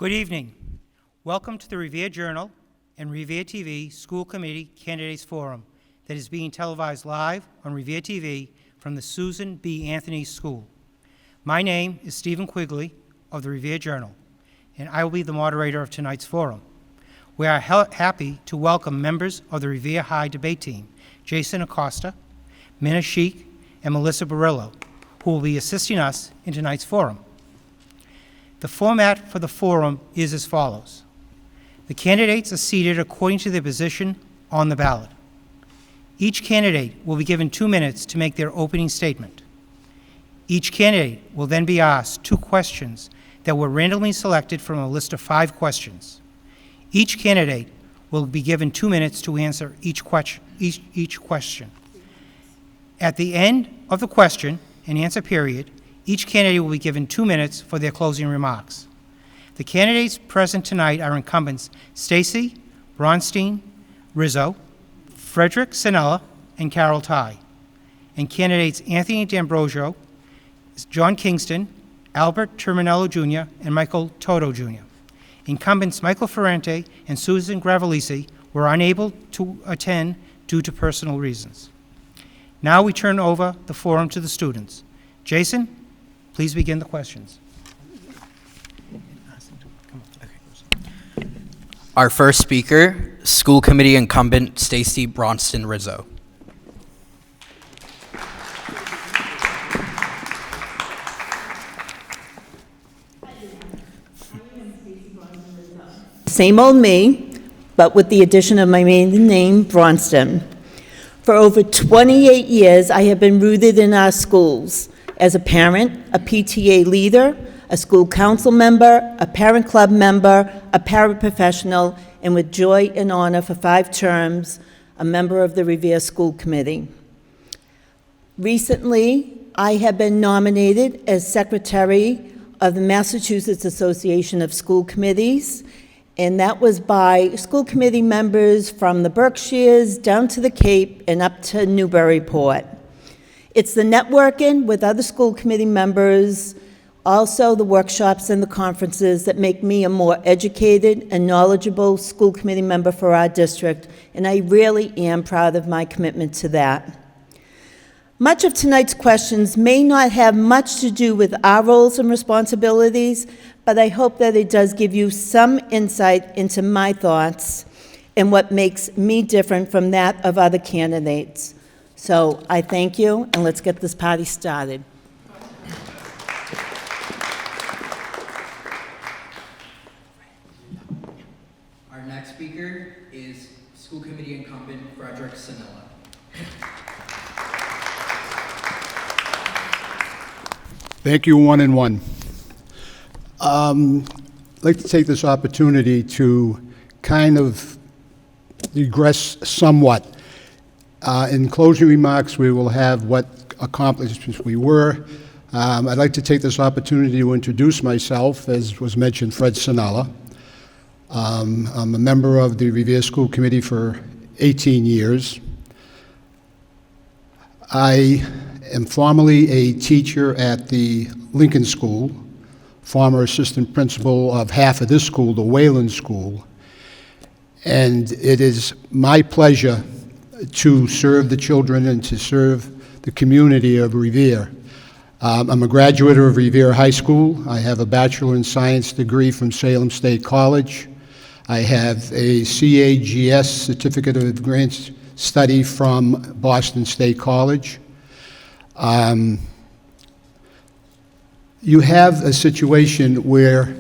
Good evening. Welcome to the Revere Journal and RevereTV School Committee Candidates Forum that is being televised live on RevereTV from the Susan B. Anthony School. My name is Stephen Quigley of the Revere Journal, and I will be the moderator of tonight's forum. We are happy to welcome members of the Revere High debate team, Jason Acosta, Minna Sheik, and Melissa Barillo, who will be assisting us in tonight's forum. The format for the forum is as follows. The candidates are seated according to their position on the ballot. Each candidate will be given 2 minutes to make their opening statement. Each candidate will then be asked 2 questions that were randomly selected from a list of 5 questions. Each candidate will be given 2 minutes to answer each question. At the end of the question and answer period, each candidate will be given 2 minutes for their closing remarks. The candidates present tonight are incumbents Stacy Bronstein Rizzo, Frederick Sinella, and Carol Ty, and candidates Anthony D'Ambrosio, John Kingston, Albert Terminello Jr., and Michael Toto Jr. Incumbents Michael Ferrante and Susan Gravelisi were unable to attend due to personal reasons. Now we turn over the forum to the students. Jason, please begin the questions. Our first speaker, School Committee Incumbent Stacy Bronstein Rizzo. Same old me, but with the addition of my maiden name, Bronstein. For over 28 years, I have been rooted in our schools as a parent, a PTA leader, a school council member, a parent club member, a paraprofessional, and with joy and honor for 5 terms, a member of the Revere School Committee. Recently, I have been nominated as secretary of the Massachusetts Association of School Committees, and that was by school committee members from the Berkshires down to the Cape and up to Newburyport. It's the networking with other school committee members, also the workshops and the conferences that make me a more educated and knowledgeable school committee member for our district, and I really am proud of my commitment to that. Much of tonight's questions may not have much to do with our roles and responsibilities, but I hope that it does give you some insight into my thoughts and what makes me different from that of other candidates. So I thank you, and let's get this party started. Our next speaker is School Committee Incumbent Frederick Sinella. Thank you, 1 and 1. I'd like to take this opportunity to kind of digress somewhat. In closing remarks, we will have what accomplishments we were. I'd like to take this opportunity to introduce myself, as was mentioned, Fred Sinella. I'm a member of the Revere School Committee for 18 years. I am formerly a teacher at the Lincoln School, former assistant principal of half of this school, the Wayland School, and it is my pleasure to serve the children and to serve the community of Revere. I'm a graduate of Revere High School. I have a Bachelor in Science degree from Salem State College. I have a CAGS, Certificate of Advanced Study, from Boston State College. You have a situation where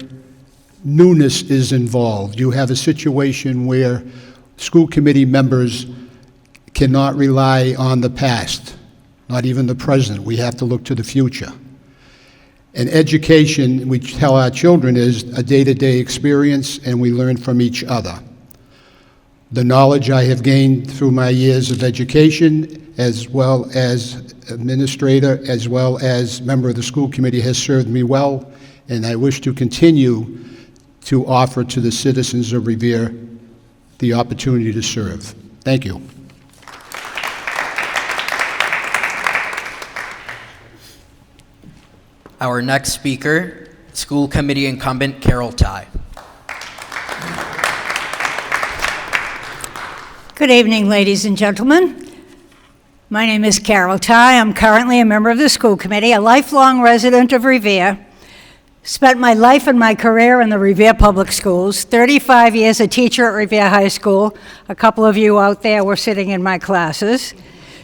newness is involved. You have a situation where school committee members cannot rely on the past, not even the present. We have to look to the future. And education, we tell our children, is a day-to-day experience, and we learn from each other. The knowledge I have gained through my years of education, as well as administrator, as well as member of the school committee, has served me well, and I wish to continue to offer to the citizens of Revere the opportunity to serve. Thank you. Our next speaker, School Committee Incumbent Carol Ty. Good evening, ladies and gentlemen. My name is Carol Ty. I'm currently a member of the school committee, a lifelong resident of Revere. Spent my life and my career in the Revere Public Schools, 35 years a teacher at Revere High School. A couple of you out there were sitting in my classes.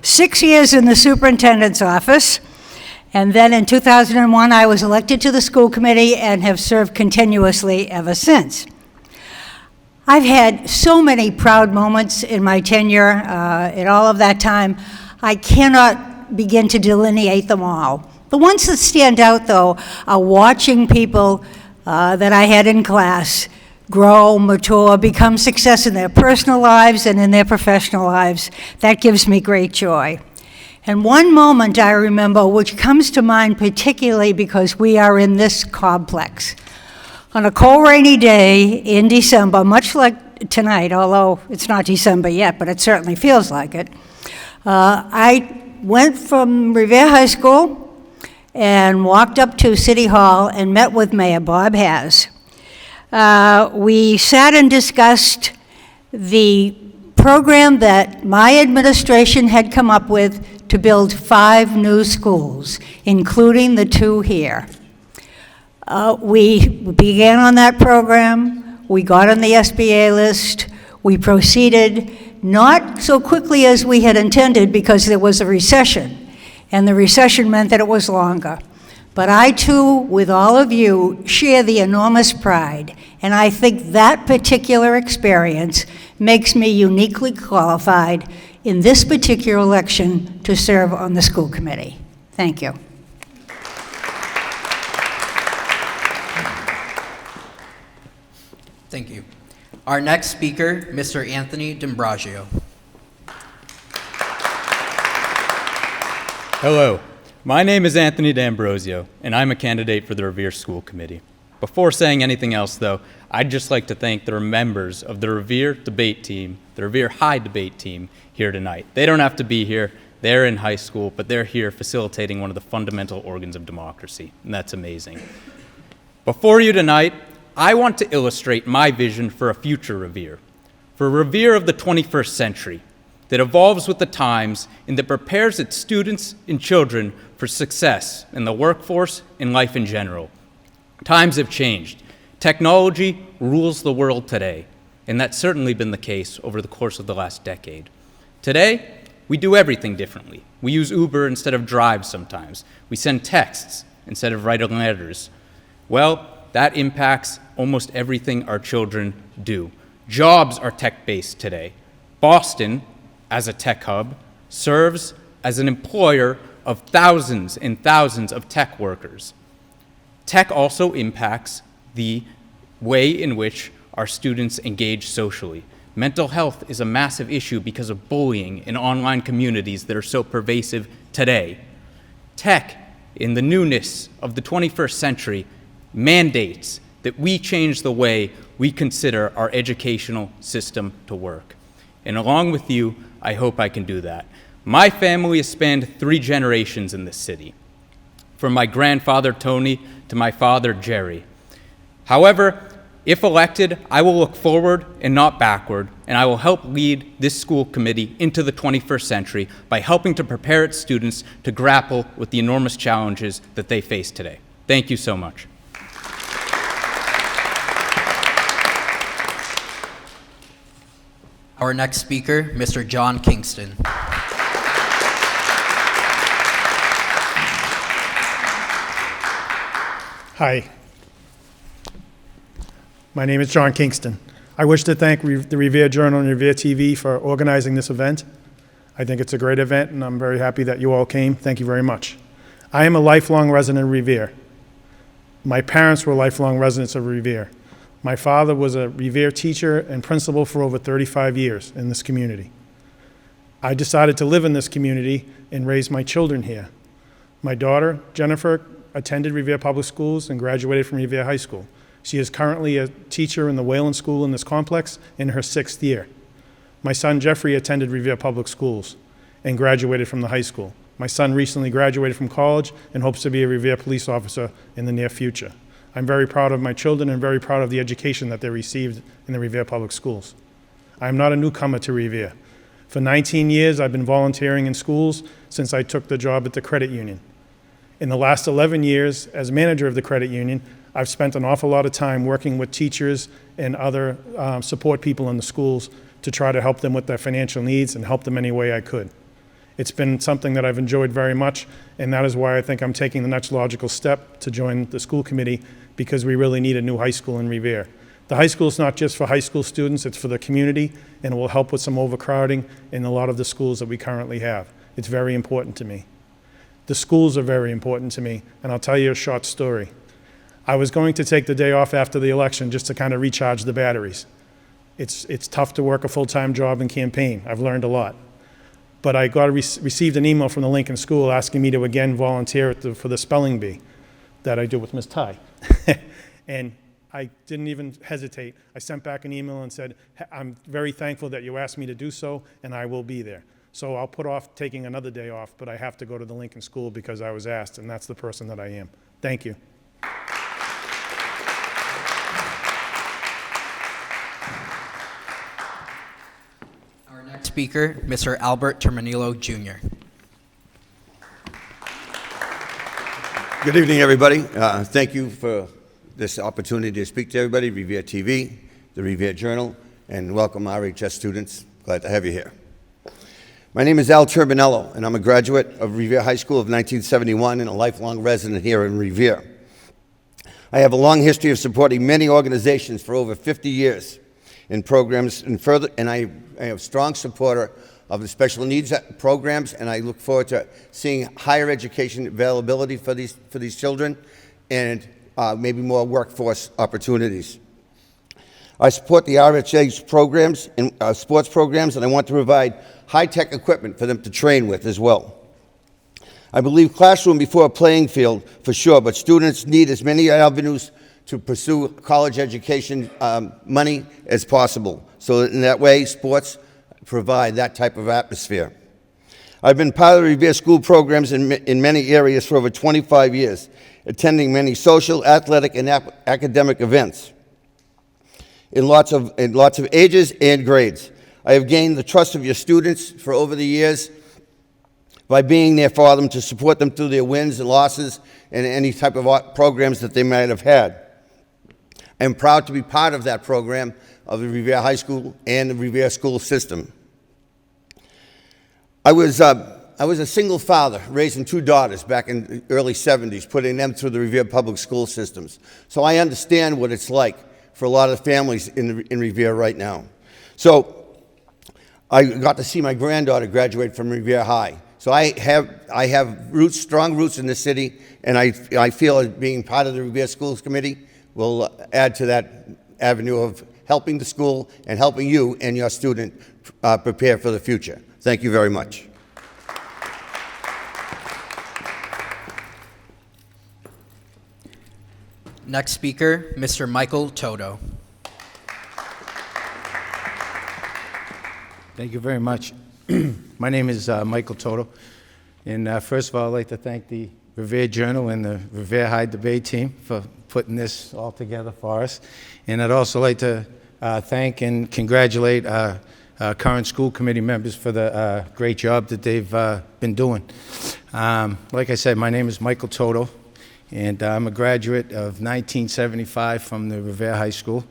6 years in the superintendent's office. And then in 2001, I was elected to the school committee and have served continuously ever since. I've had so many proud moments in my tenure, in all of that time. I cannot begin to delineate them all. The ones that stand out, though, are watching people that I had in class grow, mature, become success in their personal lives and in their professional lives. That gives me great joy. And one moment I remember, which comes to mind particularly because we are in this complex. On a cold, rainy day in December, much like tonight, although it's not December yet, but it certainly feels like it, I went from Revere High School and walked up to City Hall and met with Mayor Bob Has. We sat and discussed the program that my administration had come up with to build 5 new schools, including the 2 here. We began on that program, we got on the SBA list, we proceeded not so quickly as we had intended because there was a recession, and the recession meant that it was longer. But I too, with all of you, share the enormous pride, and I think that particular experience makes me uniquely qualified in this particular election to serve on the school committee. Thank you. Thank you. Our next speaker, Mr. Anthony D'Ambrosio. Hello, my name is Anthony D'Ambrosio, and I'm a candidate for the Revere School Committee. Before saying anything else, though, I'd just like to thank the members of the Revere debate team, the Revere High debate team here tonight. They don't have to be here, they're in high school, but they're here facilitating one of the fundamental organs of democracy, and that's amazing. Before you tonight, I want to illustrate my vision for a future Revere, for a Revere of the 21st century, that evolves with the times and that prepares its students and children for success in the workforce and life in general. Times have changed. Technology rules the world today, and that's certainly been the case over the course of the last decade. Today, we do everything differently. We use Uber instead of Drive sometimes. We send texts instead of writing letters. Well, that impacts almost everything our children do. Jobs are tech-based today. Boston, as a tech hub, serves as an employer of thousands and thousands of tech workers. Tech also impacts the way in which our students engage socially. Mental health is a massive issue because of bullying in online communities that are so pervasive today. Tech, in the newness of the 21st century, mandates that we change the way we consider our educational system to work. And along with you, I hope I can do that. My family has spanned 3 generations in this city, from my grandfather Tony to my father Jerry. However, if elected, I will look forward and not backward, and I will help lead this school committee into the 21st century by helping to prepare its students to grapple with the enormous challenges that they face today. Thank you so much. Our next speaker, Mr. John Kingston. Hi. My name is John Kingston. I wish to thank the Revere Journal and RevereTV for organizing this event. I think it's a great event, and I'm very happy that you all came. Thank you very much. I am a lifelong resident of Revere. My parents were lifelong residents of Revere. My father was a Revere teacher and principal for over 35 years in this community. I decided to live in this community and raise my children here. My daughter, Jennifer, attended Revere Public Schools and graduated from Revere High School. She is currently a teacher in the Whalen School in this complex in her 6th year. My son, Jeffrey, attended Revere Public Schools and graduated from the high school. My son recently graduated from college and hopes to be a Revere police officer in the near future. I'm very proud of my children and very proud of the education that they received in the Revere Public Schools. I am not a newcomer to Revere. For 19 years, I've been volunteering in schools since I took the job at the credit union. In the last 11 years, as manager of the credit union, I've spent an awful lot of time working with teachers and other support people in the schools to try to help them with their financial needs and help them any way I could. It's been something that I've enjoyed very much, and that is why I think I'm taking the next logical step to join the school committee, because we really need a new high school in Revere. The high school is not just for high school students, it's for the community, and it will help with some overcrowding in a lot of the schools that we currently have. It's very important to me. The schools are very important to me, and I'll tell you a short story. I was going to take the day off after the election just to kind of recharge the batteries. It's tough to work a full-time job and campaign. I've learned a lot. But I received an email from the Lincoln School asking me to again volunteer for the spelling bee that I do with Ms. Ty. And I didn't even hesitate. I sent back an email and said, I'm very thankful that you asked me to do so, and I will be there. So I'll put off taking another day off, but I have to go to the Lincoln School because I was asked, and that's the person that I am. Thank you. Our next speaker, Mr. Albert Terminillo, Jr. Good evening, everybody. Thank you for this opportunity to speak to everybody, Revere TV, the Revere Journal, and welcome RHS students. Glad to have you here. My name is Al Turbinello, and I'm a graduate of Revere High School of 1971 and a lifelong resident here in Revere. I have a long history of supporting many organizations for over 50 years in programs, and I am a strong supporter of the special needs programs, and I look forward to seeing higher education availability for these children and maybe more workforce opportunities. I support the RHA's programs and sports programs, and I want to provide high-tech equipment for them to train with as well. I believe classroom before a playing field for sure, but students need as many avenues to pursue college education money as possible. So in that way, sports provide that type of atmosphere. I've been part of the Revere School programs in many areas for over 25 years, attending many social, athletic, and academic events in lots of ages and grades. I have gained the trust of your students for over the years by being there for them to support them through their wins and losses and any type of programs that they might have had. I am proud to be part of that program of the Revere High School and the Revere school system. I was a single father raising two daughters back in the early 70s, putting them through the Revere public school systems. So I understand what it's like for a lot of families in Revere right now. So I got to see my granddaughter graduate from Revere High. So I have roots, strong roots in the city, and I feel that being part of the Revere Schools Committee will add to that avenue of helping the school and helping you and your student prepare for the future. Thank you very much. Next speaker, Mr. Michael Toto. Thank you very much. My name is Michael Toto, and first of all, I'd like to thank the Revere Journal and the Revere High debate team for putting this all together for us. And I'd also like to thank and congratulate our current school committee members for the great job that they've been doing. Like I said, my name is Michael Toto, and I'm a graduate of 1975 from the Revere High School.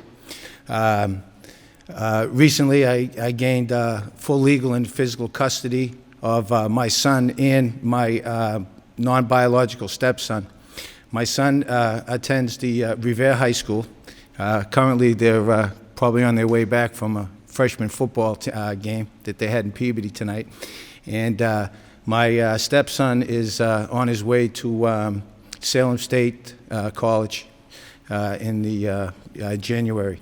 Recently, I gained full legal and physical custody of my son and my non-biological stepson. My son attends the Revere High School. Currently, they're probably on their way back from a freshman football game that they had in Peabody tonight. And my stepson is on his way to Salem State College in the January.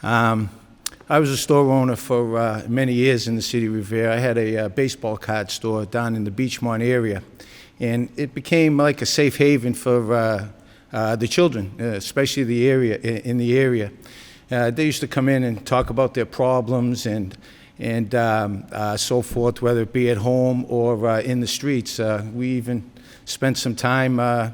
I was a store owner for many years in the city of Revere. I had a baseball card store down in the Beachmont area, and it became like a safe haven for the children, especially the area. They used to come in and talk about their problems and so forth, whether it be at home or in the streets. We even spent some time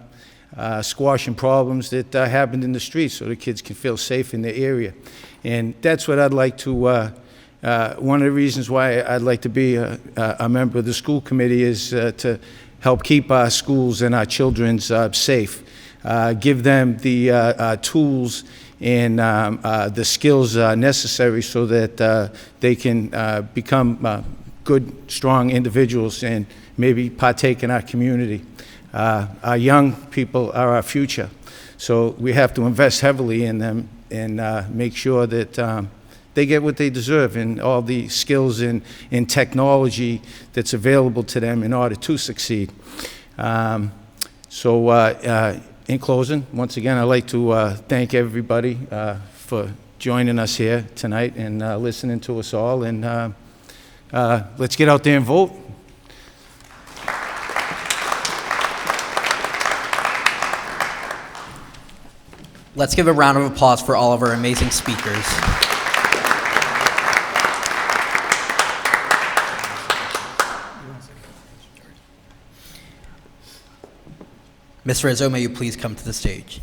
squashing problems that happened in the streets so the kids can feel safe in their area. And that's what I'd like to One of the reasons why I'd like to be a member of the school committee is to help keep our schools and our children safe, give them the tools and the skills necessary so that they can become good, strong individuals and maybe partake in our community. Our young people are our future, so we have to invest heavily in them and make sure that they get what they deserve and all the skills and technology that's available to them in order to succeed. In closing, once again, I'd like to thank everybody for joining us here tonight and listening to us all. And let's get out there and vote. Let's give a round of applause for all of our amazing speakers. Ms. Rizzo, may you please come to the stage.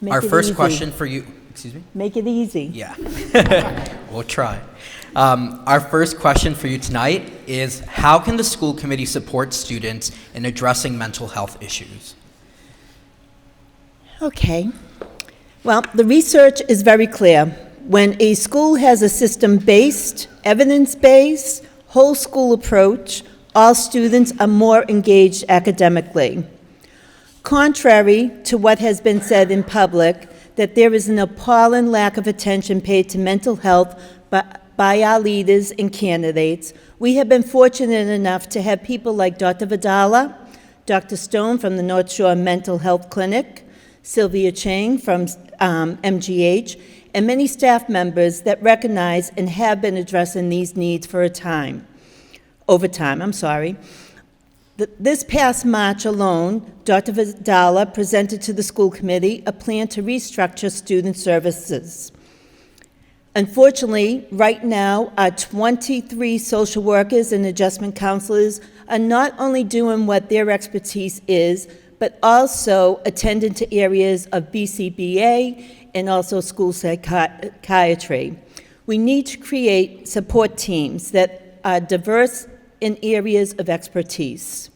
Our first question for you, excuse me? Make it easy. Yeah, we'll try. Our first question for you tonight is, how can the school committee support students in addressing mental health issues? Okay. Well, the research is very clear. When a school has a system-based, evidence-based, whole school approach, all students are more engaged academically. Contrary to what has been said in public, that there is an appalling lack of attention paid to mental health by our leaders and candidates, we have been fortunate enough to have people like Dr. Vidala, Dr. Stone from the North Shore Mental Health Clinic, Sylvia Chang from MGH, and many staff members that recognize and have been addressing these needs for over time. This past March alone, Dr. Vidala presented to the school committee a plan to restructure student services. Unfortunately, right now, our 23 social workers and adjustment counselors are not only doing what their expertise is, but also attending to areas of BCBA and also school psychiatry. We need to create support teams that are diverse in areas of expertise.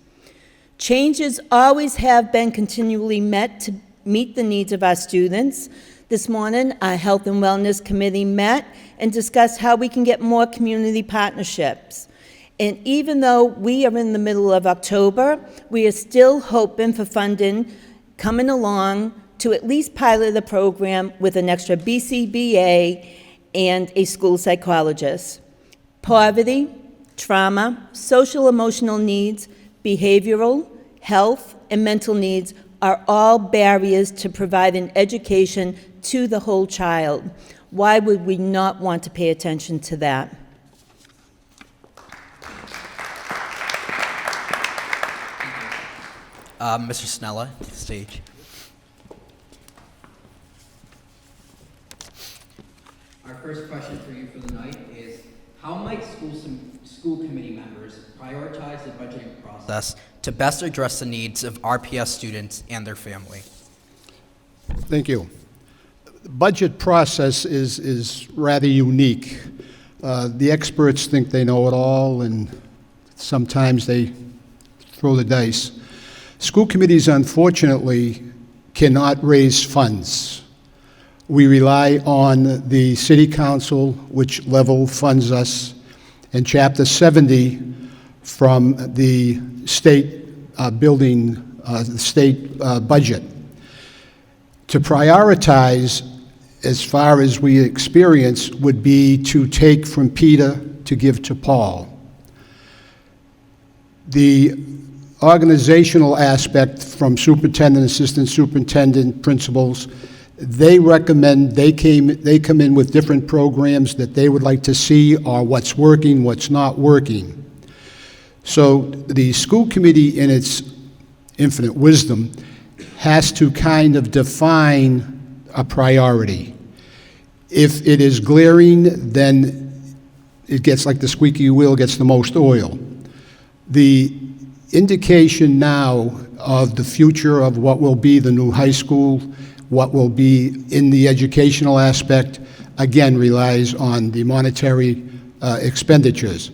Changes always have been continually met to meet the needs of our students. This morning, our Health and Wellness Committee met and discussed how we can get more community partnerships. And even though we are in the middle of October, we are still hoping for funding coming along to at least pilot a program with an extra BCBA and a school psychologist. Poverty, trauma, social emotional needs, behavioral, health, and mental needs are all barriers to providing education to the whole child. Why would we not want to pay attention to that? Mr. Snella, to the stage. Our first question for you for the night is, how might school committee members prioritize the budgeting process to best address the needs of RPS students and their family? Thank you. The budget process is rather unique. The experts think they know it all, and sometimes they throw the dice. School committees, unfortunately, cannot raise funds. We rely on the City Council, which level funds us, and Chapter 70 from the state state budget. To prioritize, as far as we experience, would be to take from Peter to give to Paul. The organizational aspect from superintendent, assistant superintendent, principals, they recommend, they come in with different programs that they would like to see, or what's working, what's not working. So the school committee, in its infinite wisdom, has to kind of define a priority. If it is glaring, then it gets like the squeaky wheel gets the most oil. The indication now of the future of what will be the new high school What will be in the educational aspect, again, relies on the monetary expenditures.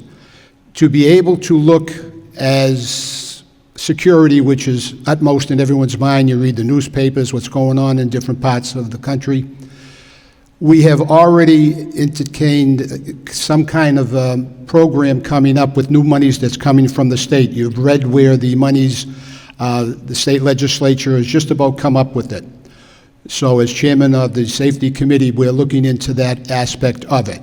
To be able to look as security, which is utmost in everyone's mind, you read the newspapers, what's going on in different parts of the country. We have already entertained some kind of program coming up with new monies that's coming from the state. You've read where the monies, the state legislature has just about come up with it. So as chairman of the safety committee, we're looking into that aspect of it.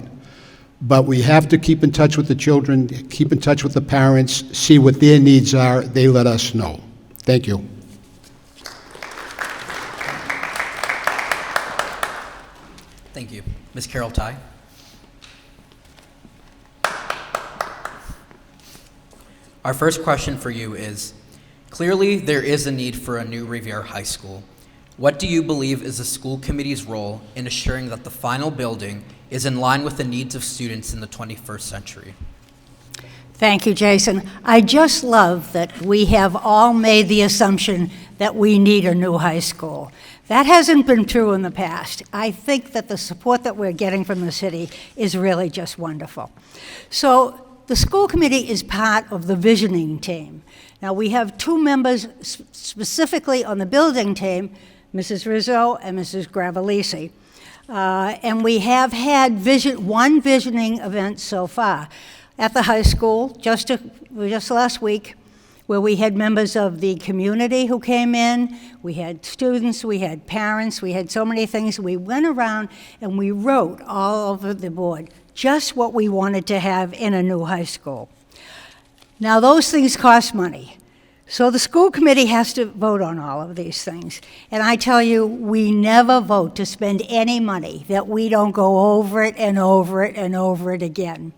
But we have to keep in touch with the children, keep in touch with the parents, see what their needs are. They let us know. Thank you. Thank you. Ms. Carol Ty. Our first question for you is, clearly there is a need for a new Revere High School. What do you believe is the school committee's role in assuring that the final building is in line with the needs of students in the 21st century? Thank you, Jason. I just love that we have all made the assumption that we need a new high school. That hasn't been true in the past. I think that the support that we're getting from the city is really just wonderful. So the school committee is part of the visioning team. Now we have two members specifically on the building team, Mrs. Rizzo and Mrs. Gravelisi. And we have had one visioning event so far at the high school, just last week, where we had members of the community who came in, we had students, we had parents, we had so many things. We went around and we wrote all over the board just what we wanted to have in a new high school. Now those things cost money. So the school committee has to vote on all of these things. And I tell you, we never vote to spend any money that we don't go over it and over it and over it again.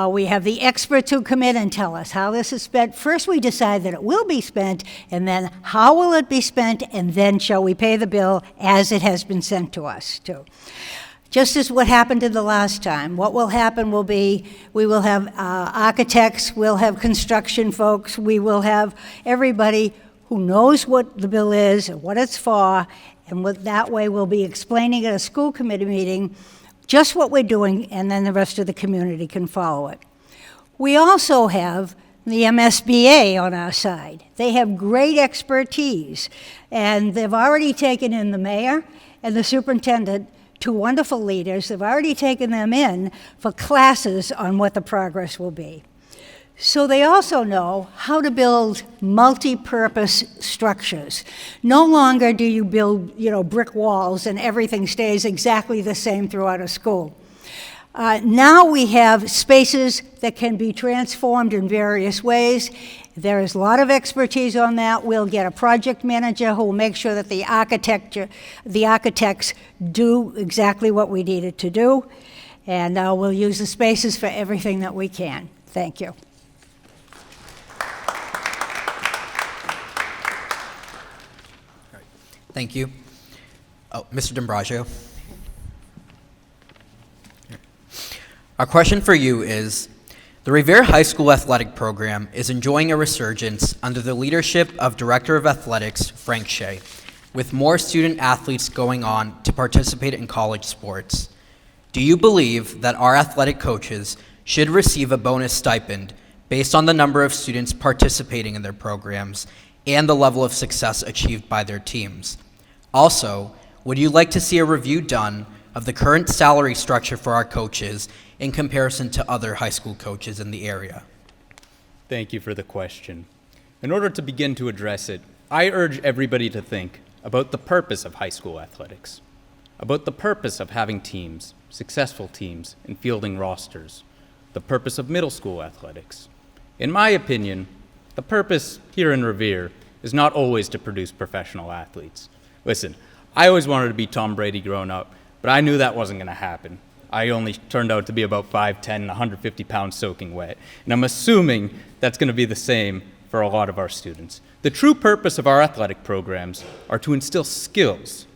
We have the experts who come in and tell us how this is spent. First we decide that it will be spent, and then how will it be spent, and then shall we pay the bill as it has been sent to us too. Just as what happened in the last time, what will happen will be we will have architects, we'll have construction folks, we will have everybody who knows what the bill is and what it's for, and that way we'll be explaining at a school committee meeting just what we're doing, and then the rest of the community can follow it. We also have the MSBA on our side. They have great expertise, and they've already taken in the mayor and the superintendent, two wonderful leaders. They've already taken them in for classes on what the progress will be. So they also know how to build multi-purpose structures. No longer do you build, brick walls and everything stays exactly the same throughout a school. Now we have spaces that can be transformed in various ways. There is a lot of expertise on that. We'll get a project manager who will make sure that the architects do exactly what we needed to do. And we'll use the spaces for everything that we can. Thank you. Thank you. Oh, Mr. D'Ambrosio. Our question for you is, the Revere High School athletic program is enjoying a resurgence under the leadership of Director of Athletics, Frank Shea, with more student athletes going on to participate in college sports. Do you believe that our athletic coaches should receive a bonus stipend based on the number of students participating in their programs and the level of success achieved by their teams? Also, would you like to see a review done of the current salary structure for our coaches in comparison to other high school coaches in the area? Thank you for the question. In order to begin to address it, I urge everybody to think about the purpose of high school athletics, about the purpose of having teams, successful teams, and fielding rosters, the purpose of middle school athletics. In my opinion, the purpose here in Revere is not always to produce professional athletes. Listen, I always wanted to be Tom Brady growing up, but I knew that wasn't going to happen. I only turned out to be about 5'10", and 150 pounds soaking wet. And I'm assuming that's going to be the same for a lot of our students. The true purpose of our athletic programs are to instill skills,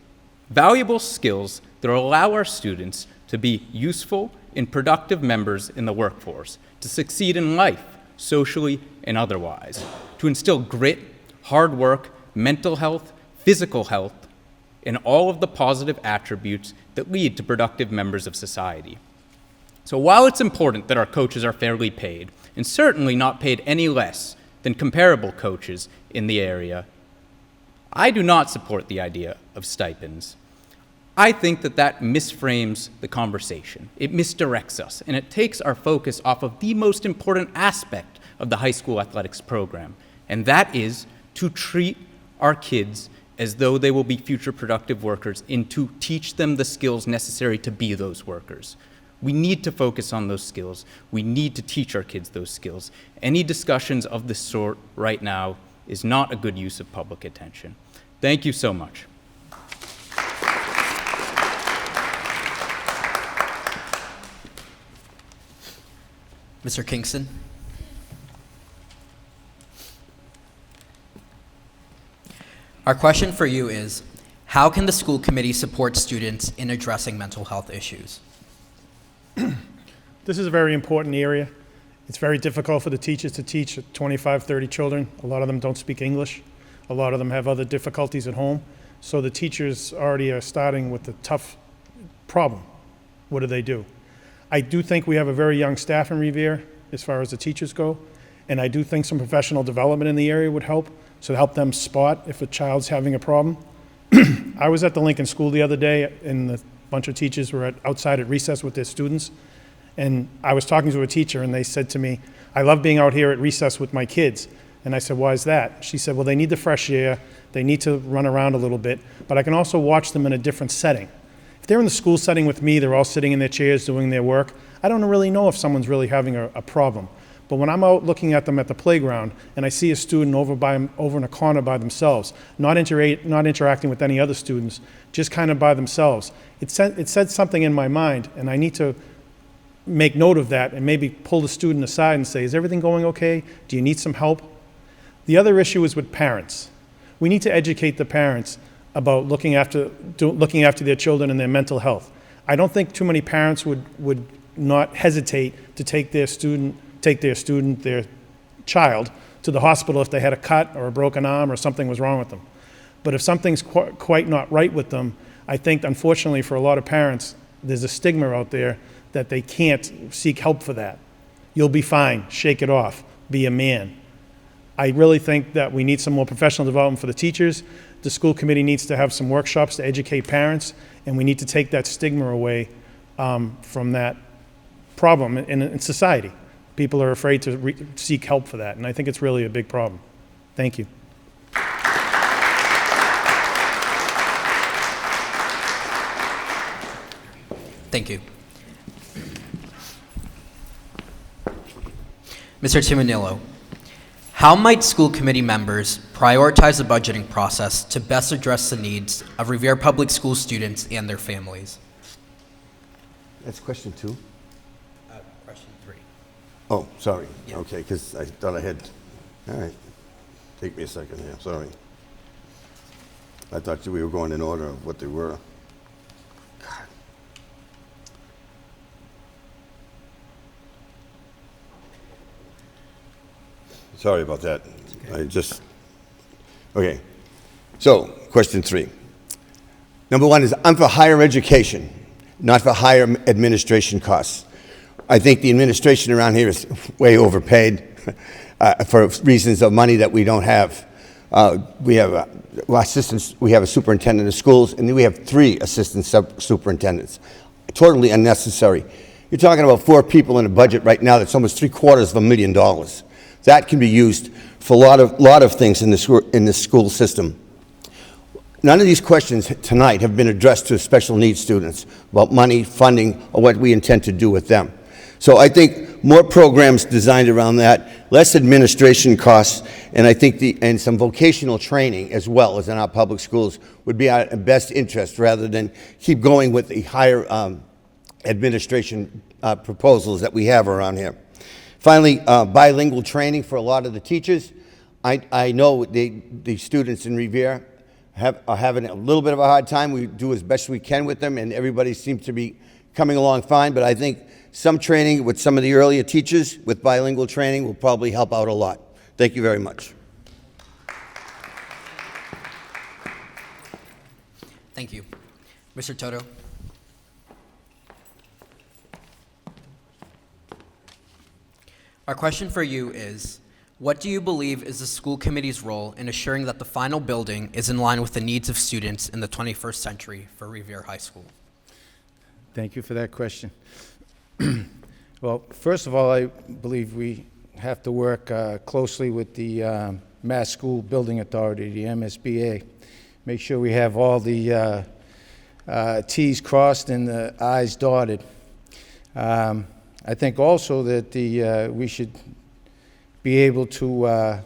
valuable skills that will allow our students to be useful and productive members in the workforce, to succeed in life, socially and otherwise, to instill grit, hard work, mental health, physical health, and all of the positive attributes that lead to productive members of society. So while it's important that our coaches are fairly paid, and certainly not paid any less than comparable coaches in the area, I do not support the idea of stipends. I think that misframes the conversation. It misdirects us, and it takes our focus off of the most important aspect of the high school athletics program, and that is to treat our kids as though they will be future productive workers and to teach them the skills necessary to be those workers. We need to focus on those skills. We need to teach our kids those skills. Any discussions of this sort right now is not a good use of public attention. Thank you so much. Mr. Kingston? Our question for you is, how can the school committee support students in addressing mental health issues? This is a very important area. It's very difficult for the teachers to teach 25, 30 children. A lot of them don't speak English. A lot of them have other difficulties at home. So the teachers already are starting with a tough problem. What do? I do think we have a very young staff in Revere as far as the teachers go, and I do think some professional development in the area would help, so to help them spot if a child's having a problem. I was at the Lincoln School the other day, and a bunch of teachers were outside at recess with their students, and I was talking to a teacher, and they said to me, "I love being out here at recess with my kids." And I said, "Why is that?" She said, "Well, they need the fresh air, they need to run around a little bit, but I can also watch them in a different setting. If they're in the school setting with me, they're all sitting in their chairs doing their work, I don't really know if someone's really having a problem. But when I'm out looking at them at the playground and I see a student over in a corner by themselves, not interacting with any other students, just kind of by themselves, it said something in my mind, and I need to make note of that and maybe pull the student aside and say, is everything going okay? Do you need some help? The other issue is with parents. We need to educate the parents about looking after their children and their mental health. I don't think too many parents would not hesitate to take their child to the hospital if they had a cut or a broken arm or something was wrong with them. But if something's quite not right with them, I think unfortunately for a lot of parents, there's a stigma out there that they can't seek help for that. You'll be fine, shake it off, be a man. I really think that we need some more professional development for the teachers. The school committee needs to have some workshops to educate parents, and we need to take that stigma away from that problem in society. People are afraid to seek help for that, and I think it's really a big problem. Thank you. Thank you. Mr. Timonillo, how might school committee members prioritize the budgeting process to best address the needs of Revere Public School students and their families? That's question 2. Question 3. Oh, sorry. Yeah. Okay, because I thought I had, all right. Take me a second here, sorry. I thought we were going in order of what they were. God. Sorry about that. Okay. So, question 3. Number 1 is, I'm for higher education, not for higher administration costs. I think the administration around here is way overpaid for reasons of money that we don't have. We have assistants, we have a superintendent of schools, and then we have 3 assistant superintendents. Totally unnecessary. You're talking about 4 people in a budget right now that's almost $750,000. That can be used for a lot of things in the school system. None of these questions tonight have been addressed to special needs students about money, funding, or what we intend to do with them. So I think more programs designed around that, less administration costs, and I think and some vocational training as well as in our public schools would be our best interest rather than keep going with the higher administration proposals that we have around here. Finally, bilingual training for a lot of the teachers. I know the students in Revere are having a little bit of a hard time. We do as best we can with them, and everybody seems to be coming along fine, but I think some training with some of the earlier teachers with bilingual training will probably help out a lot. Thank you very much. Thank you. Mr. Toto? Our question for you is, what do you believe is the school committee's role in assuring that the final building is in line with the needs of students in the 21st century for Revere High School? Thank you for that question. Well, first of all, I believe we have to work closely with the Mass School Building Authority, the MSBA. Make sure we have all the T's crossed and the I's dotted. I think also that we should be able to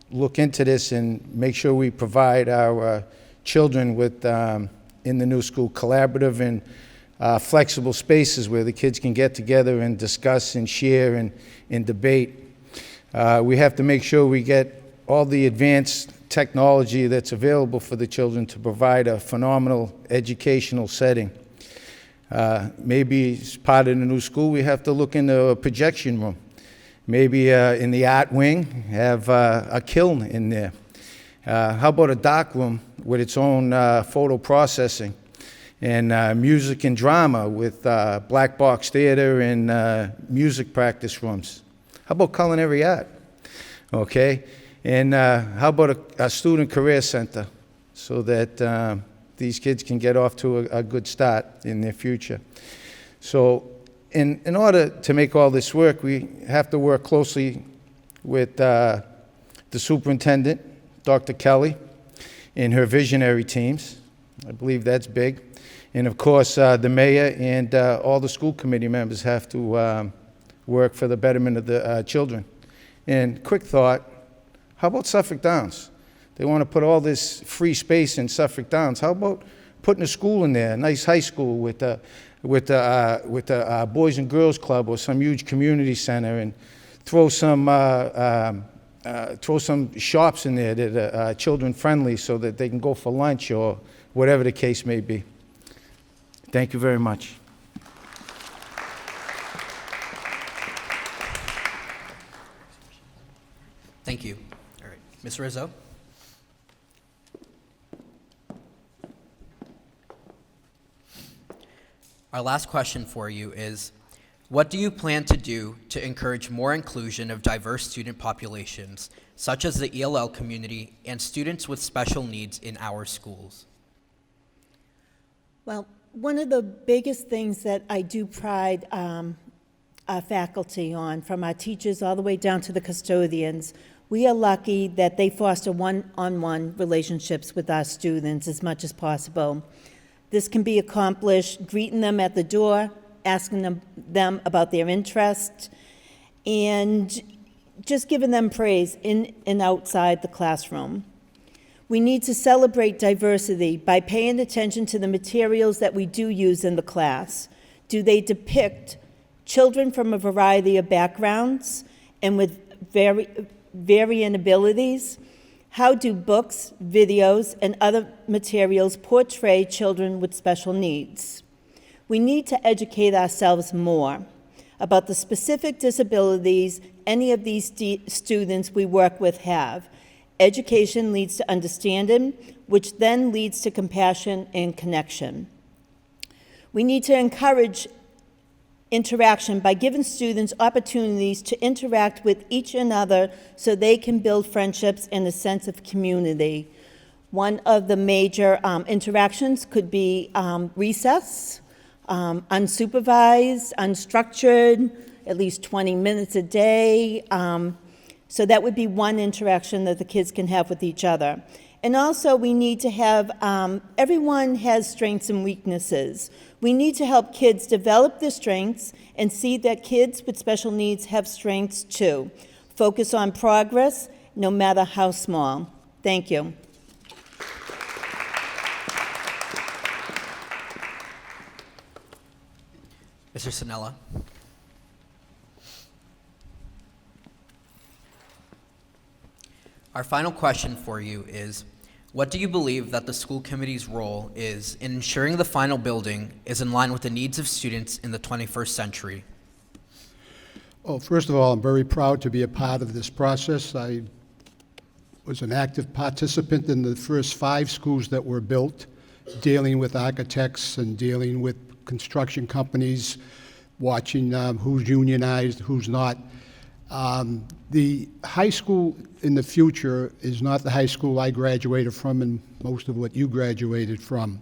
look into this and make sure we provide our children with, in the new school, collaborative and flexible spaces where the kids can get together and discuss and share and debate. We have to make sure we get all the advanced technology that's available for the children to provide a phenomenal educational setting. Maybe as part of the new school, we have to look into a projection room. Maybe in the art wing, have a kiln in there. How about a dark room with its own photo processing? And music and drama with black box theater and music practice rooms. How about culinary art? Okay, and how about a student career center so that these kids can get off to a good start in their future? So in order to make all this work, we have to work closely with the superintendent, Dr. Kelly, and her visionary teams. I believe that's big. And of course, the mayor and all the school committee members have to work for the betterment of the children. And quick thought, how about Suffolk Downs? They want to put all this free space in Suffolk Downs. How about putting a school in there, a nice high school with a Boys and Girls Club or some huge community center, and throw some shops in there that are children friendly so that they can go for lunch or whatever the case may be. Thank you very much. Thank you. All right. Ms. Rizzo? Our last question for you is, what do you plan to do to encourage more inclusion of diverse student populations, such as the ELL community and students with special needs in our schools? Well, one of the biggest things that I do pride our faculty on, from our teachers all the way down to the custodians, we are lucky that they foster one-on-one relationships with our students as much as possible. This can be accomplished greeting them at the door, asking them about their interests, and just giving them praise in and outside the classroom. We need to celebrate diversity by paying attention to the materials that we do use in the class. Do they depict children from a variety of backgrounds and with varying abilities? How do books, videos, and other materials portray children with special needs? We need to educate ourselves more about the specific disabilities any of these students we work with have. Education leads to understanding, which then leads to compassion and connection. We need to encourage interaction by giving students opportunities to interact with each another so they can build friendships and a sense of community. One of the major interactions could be recess, unsupervised, unstructured, at least 20 minutes a day. So that would be one interaction that the kids can have with each other. And also we need to have, everyone has strengths and weaknesses. We need to help kids develop their strengths and see that kids with special needs have strengths too. Focus on progress, no matter how small. Thank you. Mr. Sinella? Our final question for you is, what do you believe that the school committee's role is in ensuring the final building is in line with the needs of students in the 21st century? Oh, first of all, I'm very proud to be a part of this process. I was an active participant in the first 5 schools that were built, dealing with architects and dealing with construction companies, watching who's unionized, who's not. The high school in the future is not the high school I graduated from and most of what you graduated from.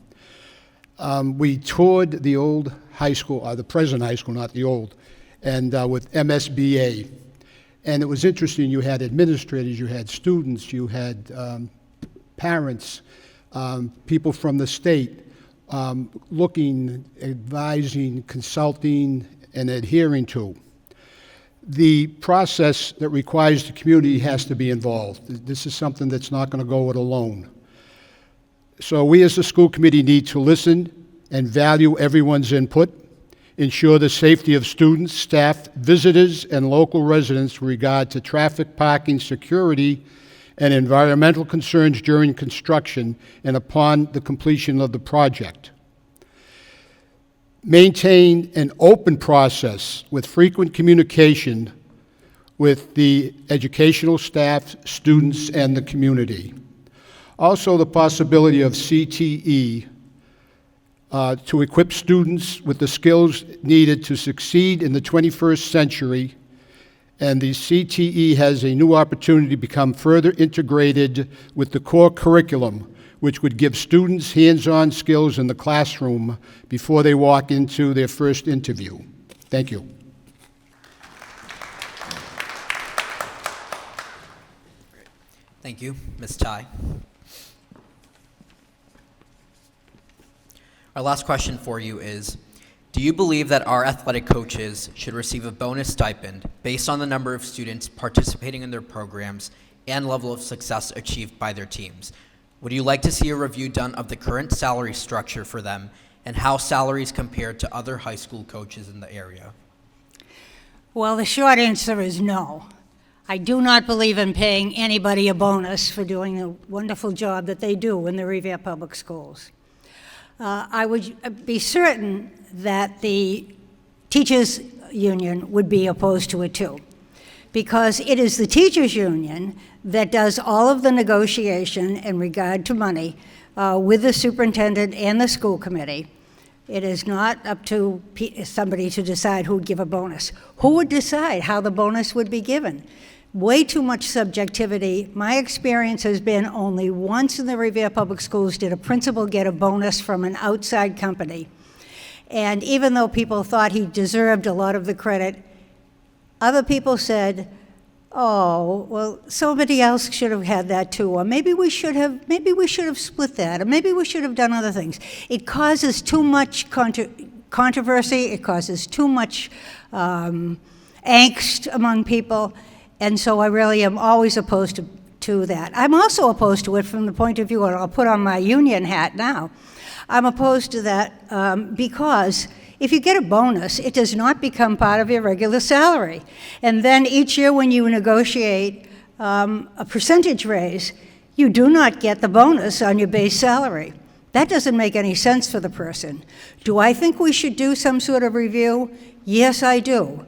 We toured the old high school, the present high school, not the old, and with MSBA. And it was interesting, you had administrators, you had students, you had parents, people from the state, looking, advising, consulting, and adhering to. The process that requires the community has to be involved. This is something that's not going to go it alone. So we as the school committee need to listen and value everyone's input, ensure the safety of students, staff, visitors, and local residents with regard to traffic, parking, security, and environmental concerns during construction and upon the completion of the project. Maintain an open process with frequent communication with the educational staff, students, and the community. Also, the possibility of CTE to equip students with the skills needed to succeed in the 21st century, and the CTE has a new opportunity to become further integrated with the core curriculum, which would give students hands-on skills in the classroom before they walk into their first interview. Thank you. Thank you, Ms. Ty. Our last question for you is, do you believe that our athletic coaches should receive a bonus stipend based on the number of students participating in their programs and level of success achieved by their teams? Would you like to see a review done of the current salary structure for them and how salaries compare to other high school coaches in the area? Well, the short answer is no. I do not believe in paying anybody a bonus for doing the wonderful job that they do in the Revere Public Schools. I would be certain that the teachers' union would be opposed to it too, because it is the teachers' union that does all of the negotiation in regard to money with the superintendent and the school committee. It is not up to somebody to decide who would give a bonus. Who would decide how the bonus would be given? Way too much subjectivity. My experience has been only once in the Revere Public Schools did a principal get a bonus from an outside company. And even though people thought he deserved a lot of the credit, other people said, oh, well, somebody else should have had that too, or maybe we should have split that, or maybe we should have done other things. It causes too much controversy, it causes too much angst among people, and so I really am always opposed to that. I'm also opposed to it from the point of view, and I'll put on my union hat now, I'm opposed to that because if you get a bonus, it does not become part of your regular salary. And then each year when you negotiate a percentage raise, you do not get the bonus on your base salary. That doesn't make any sense for the person. Do I think we should do some sort of review? Yes, I do.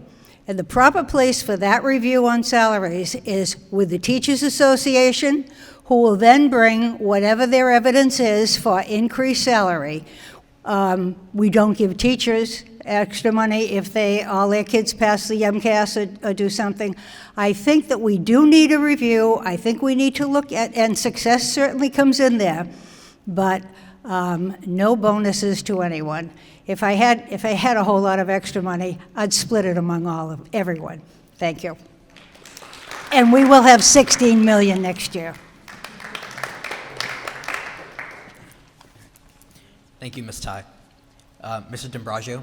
And the proper place for that review on salaries is with the Teachers Association, who will then bring whatever their evidence is for increased salary. We don't give teachers extra money if all their kids pass the MCAS or do something. I think that we do need a review. I think we need to look at, and success certainly comes in there, but no bonuses to anyone. If I had a whole lot of extra money, I'd split it among everyone. Thank you. And we will have 16 million next year. Thank you, Ms. Ty. Mr. D'Ambrosio?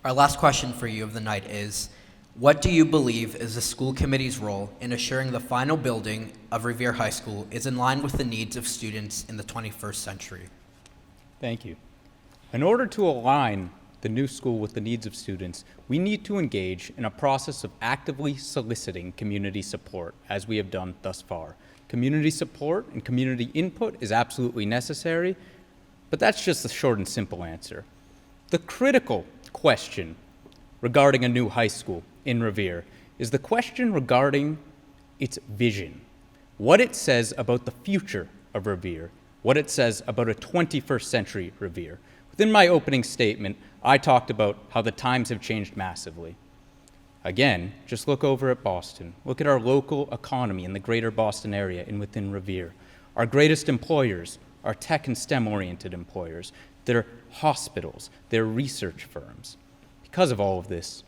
Our last question for you of the night is, what do you believe is the school committee's role in assuring the final building of Revere High School is in line with the needs of students in the 21st century? Thank you. In order to align the new school with the needs of students, we need to engage in a process of actively soliciting community support, as we have done thus far. Community support and community input is absolutely necessary, but that's just the short and simple answer. The critical question regarding a new high school in Revere is the question regarding its vision. what it says about the future of Revere, what it says about a 21st century Revere. Within my opening statement, I talked about how the times have changed massively. Again, just look over at Boston. Look at our local economy in the greater Boston area and within Revere. Our greatest employers are tech and STEM-oriented employers. They're hospitals, they're research firms. Because of all of this,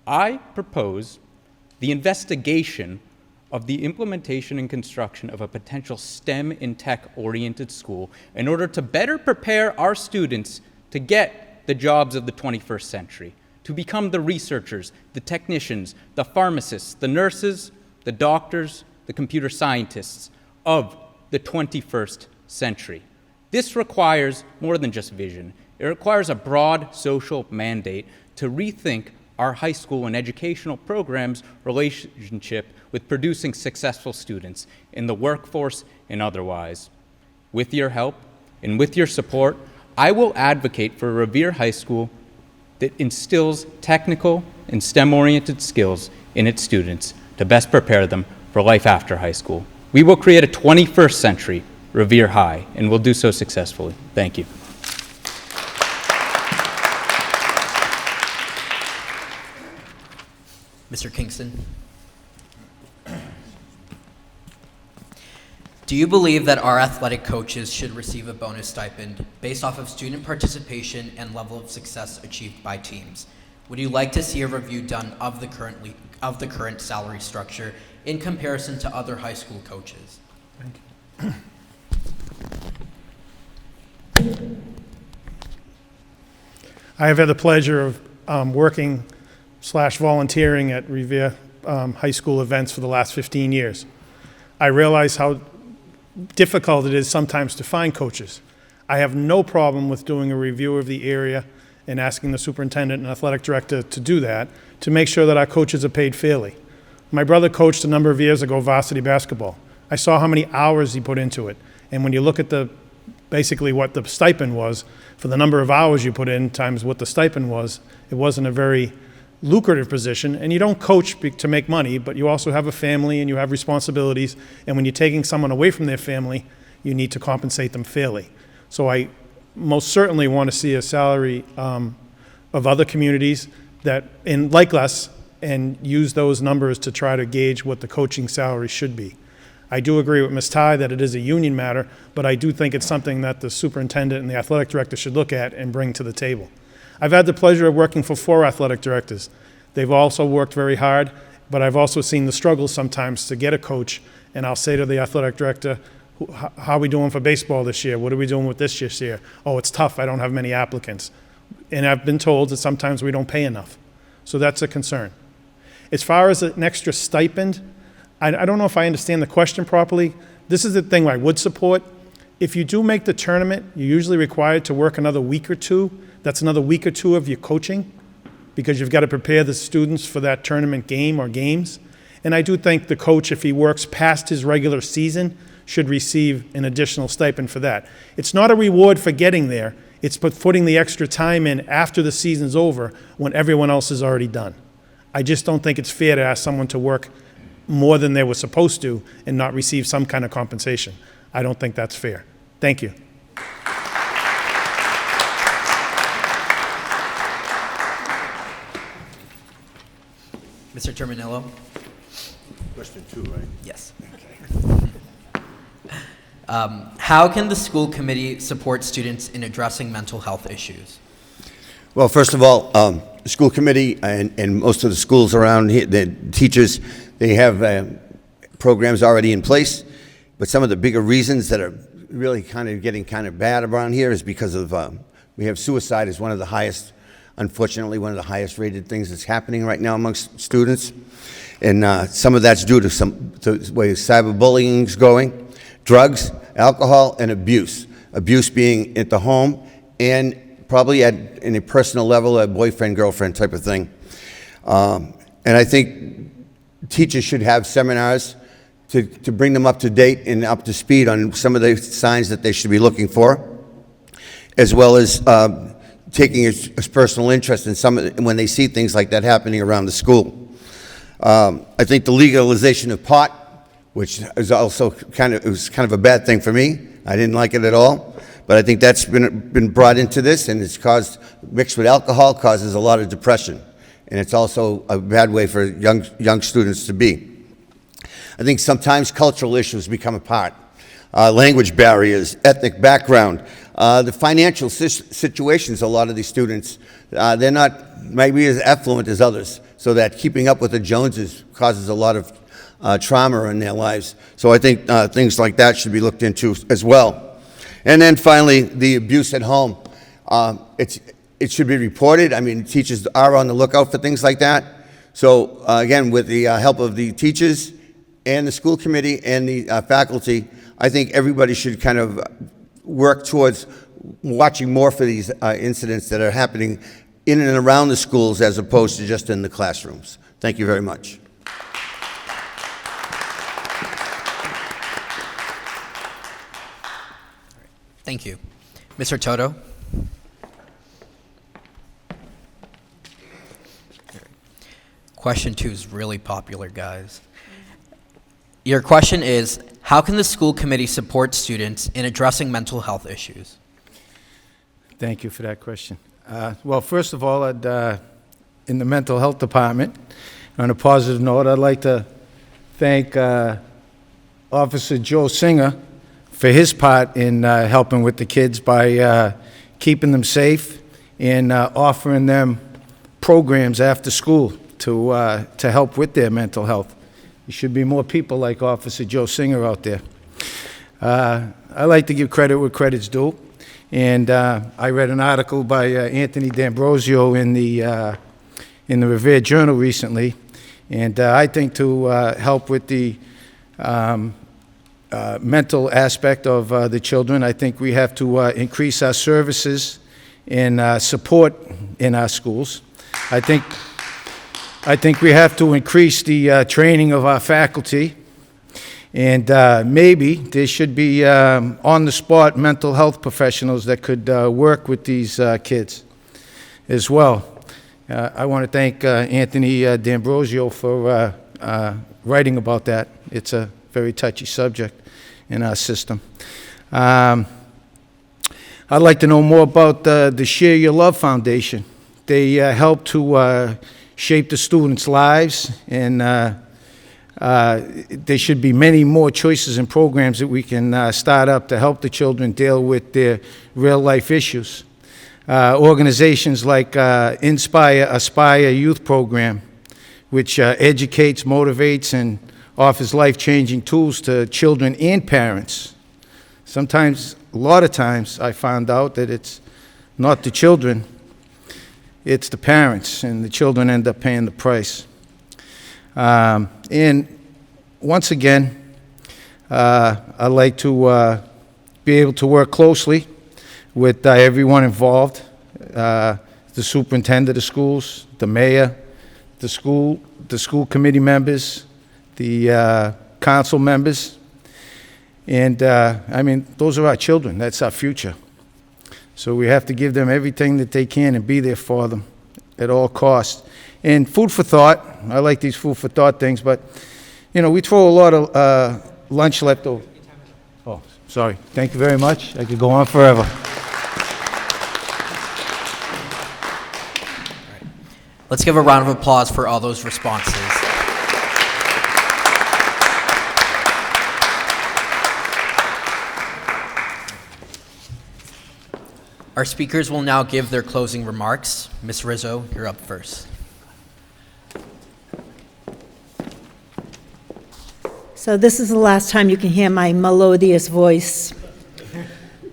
I propose the investigation of the implementation and construction of a potential STEM and tech-oriented school in order to better prepare our students to get the jobs of the 21st century, to become the researchers, the technicians, the pharmacists, the nurses, the doctors, the computer scientists of the 21st century. This requires more than just vision. It requires a broad social mandate to rethink our high school and educational programs' relationship with producing successful students in the workforce and otherwise. With your help and with your support, I will advocate for a Revere High School that instills technical and STEM-oriented skills in its students to best prepare them for life after high school. We will create a 21st century Revere High, and we'll do so successfully. Thank you. Mr. Kingston. Do you believe that our athletic coaches should receive a bonus stipend based off of student participation and level of success achieved by teams? Would you like to see a review done of the current salary structure in comparison to other high school coaches? Thank you. I have had the pleasure of working/volunteering at Revere high school events for the last 15 years. I realize how difficult it is sometimes to find coaches. I have no problem with doing a review of the area and asking the superintendent and athletic director to do that to make sure that our coaches are paid fairly. My brother coached a number of years ago varsity basketball. I saw how many hours he put into it. And when you look at basically what the stipend was, for the number of hours you put in times what the stipend was, it wasn't a very lucrative position. And you don't coach to make money, but you also have a family and you have responsibilities. And when you're taking someone away from their family, you need to compensate them fairly. So I most certainly want to see a salary of other communities that, like us, and use those numbers to try to gauge what the coaching salary should be. I do agree with Ms. Ty that it is a union matter, but I do think it's something that the superintendent and the athletic director should look at and bring to the table. I've had the pleasure of working for 4 athletic directors. They've also worked very hard, but I've also seen the struggles sometimes to get a coach, and I'll say to the athletic director, how are we doing for baseball this year? What are we doing with this year? Oh, it's tough, I don't have many applicants. And I've been told that sometimes we don't pay enough. So that's a concern. As far as an extra stipend, I don't know if I understand the question properly. This is the thing I would support. If you do make the tournament, you're usually required to work another week or two. That's another week or two of your coaching because you've got to prepare the students for that tournament game or games. And I do think the coach, if he works past his regular season, should receive an additional stipend for that. It's not a reward for getting there. It's putting the extra time in after the season's over when everyone else is already done. I just don't think it's fair to ask someone to work more than they were supposed to and not receive some kind of compensation. I don't think that's fair. Thank you. Mr. Terminillo? Question 2, right? Yes. How can the school committee support students in addressing mental health issues? Well, first of all, the school committee and most of the schools around here, the teachers, they have programs already in place. But some of the bigger reasons that are really getting bad around here is because of, we have suicide as one of the highest, unfortunately, one of the highest rated things that's happening right now amongst students. And some of that's due to the way cyberbullying is going, drugs, alcohol, and abuse. Abuse being at the home and probably in a personal level, a boyfriend, girlfriend type of thing. And I think teachers should have seminars to bring them up to date and up to speed on some of the signs that they should be looking for, as well as taking a personal interest in when they see things like that happening around the school. I think the legalization of pot which is also it was kind of a bad thing for me. I didn't like it at all. But I think that's been brought into this, and it's mixed with alcohol, causes a lot of depression. And it's also a bad way for young students to be. I think sometimes cultural issues become a part. Language barriers, ethnic background, the financial situations a lot of these students, they're not maybe as affluent as others, so that keeping up with the Joneses causes a lot of trauma in their lives. So I think things like that should be looked into as well. And then finally, the abuse at home. It should be reported. I mean, teachers are on the lookout for things like that. So again, with the help of the teachers and the school committee and the faculty, I think everybody should kind of work towards watching more for these incidents that are happening in and around the schools as opposed to just in the classrooms. Thank you very much. Thank you. Mr. Toto? Question 2 is really popular, guys. Your question is, how can the school committee support students in addressing mental health issues? Thank you for that question. Well, first of all, in the mental health department, on a positive note, I'd like to thank Officer Joe Singer for his part in helping with the kids by keeping them safe and offering them programs after school to help with their mental health. There should be more people like Officer Joe Singer out there. I like to give credit where credit's due, and I read an article by Anthony D'Ambrosio in the Revere Journal recently, and I think to help with the mental aspect of the children, I think we have to increase our services and support in our schools. I think we have to increase the training of our faculty, and maybe there should be on-the-spot mental health professionals that could work with these kids as well. I want to thank Anthony D'Ambrosio for writing about that. It's a very touchy subject in our system. I'd like to know more about the Share Your Love Foundation. They help to shape the students' lives, and there should be many more choices and programs that we can start up to help the children deal with their real-life issues. Organizations like Aspire Youth Program, which educates, motivates, and offers life-changing tools to children and parents. Sometimes, a lot of times, I found out that it's not the children, it's the parents, and the children end up paying the price. And once again, I'd like to be able to work closely with everyone involved, the superintendent of schools, the mayor, the school committee members, the council members, and I mean, those are our children. That's our future. So we have to give them everything that they can and be there for them at all costs. And food for thought, I like these food for thought things, but, you know, we throw a lot of lunch leftover. Oh, sorry. Thank you very much. I could go on forever. Let's give a round of applause for all those responses. Our speakers will now give their closing remarks. Ms. Rizzo, you're up first. So this is the last time you can hear my melodious voice.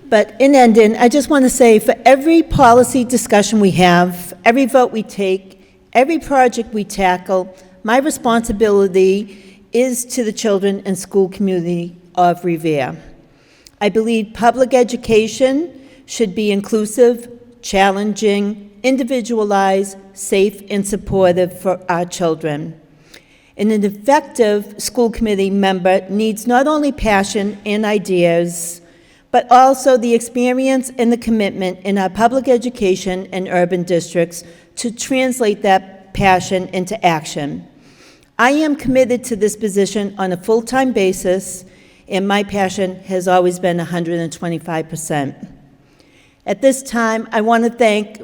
But in ending, I just want to say for every policy discussion we have, every vote we take, every project we tackle, my responsibility is to the children and school community of Revere. I believe public education should be inclusive, challenging, individualized, safe, and supportive for our children. And an effective school committee member needs not only passion and ideas, but also the experience and the commitment in our public education and urban districts to translate that passion into action. I am committed to this position on a full-time basis, and my passion has always been 125%. At this time, I want to thank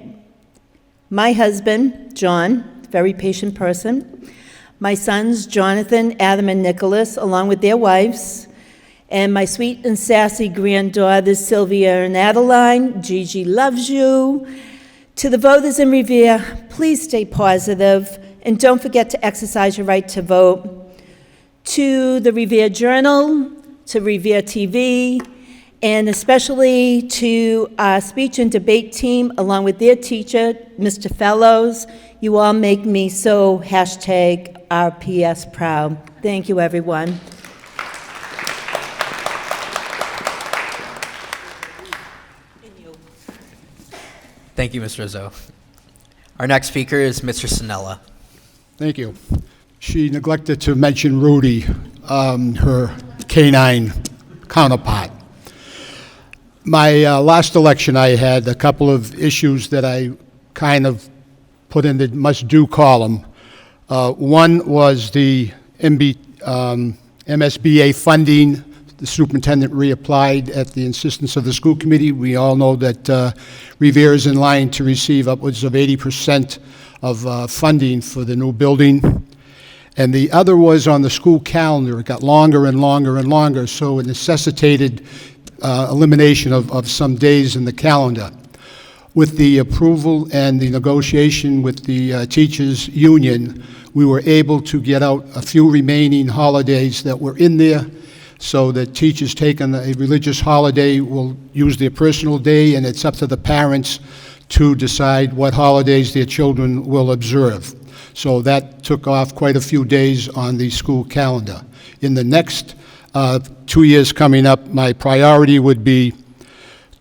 my husband, John, very patient person, my sons, Jonathan, Adam, and Nicholas, along with their wives, and my sweet and sassy granddaughters, Sylvia and Adeline. Gigi loves you. To the voters in Revere, please stay positive, and don't forget to exercise your right to vote. To the Revere Journal, to RevereTV, and especially to our speech and debate team, along with their teacher, Mr. Fellows. You all make me so #RPS proud. Thank you, everyone. Thank you, Ms. Rizzo. Our next speaker is Mr. Sinella. Thank you. She neglected to mention Rudy, her canine counterpart. My last election, I had a couple of issues that I kind of put in the must-do column. One was the MSBA funding. The superintendent reapplied at the insistence of the school committee. We all know that Revere is in line to receive upwards of 80% of funding for the new building. And the other was on the school calendar. It got longer and longer and longer, so it necessitated elimination of some days in the calendar. With the approval and the negotiation with the teachers' union, we were able to get out a few remaining holidays that were in there, so that teachers taking a religious holiday will use their personal day, and it's up to the parents to decide what holidays their children will observe. So that took off quite a few days on the school calendar. In the next 2 years coming up, my priority would be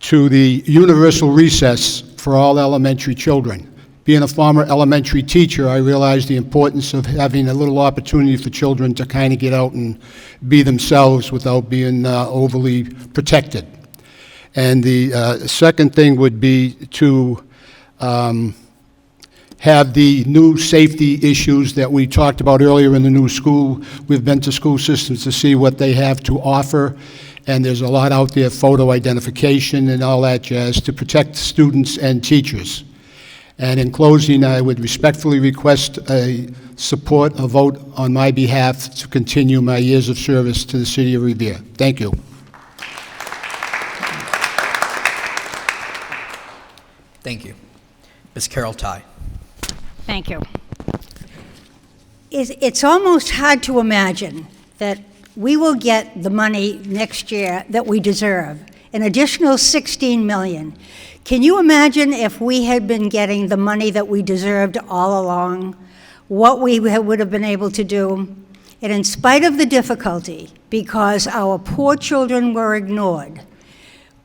to the universal recess for all elementary children. Being a former elementary teacher, I realized the importance of having a little opportunity for children to kind of get out and be themselves without being overly protected. And the second thing would be to have the new safety issues that we talked about earlier in the new school. We've been to school systems to see what they have to offer, and there's a lot out there, photo identification and all that jazz, to protect students and teachers. And in closing, I would respectfully request a vote on my behalf to continue my years of service to the city of Revere. Thank you. Thank you. Ms. Carol Ty. Thank you. It's almost hard to imagine that we will get the money next year that we deserve, an additional $16 million. Can you imagine if we had been getting the money that we deserved all along, what we would have been able to do? And in spite of the difficulty, because our poor children were ignored,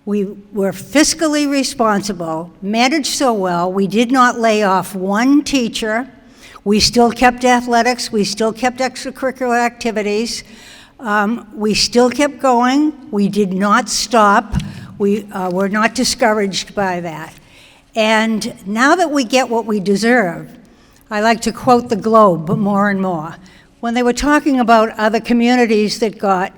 we were fiscally responsible, managed so well, we did not lay off one teacher. We still kept athletics, we still kept extracurricular activities, we still kept going, we did not stop. We were not discouraged by that. And now that we get what we deserve, I like to quote the Globe more and more. When they were talking about other communities that got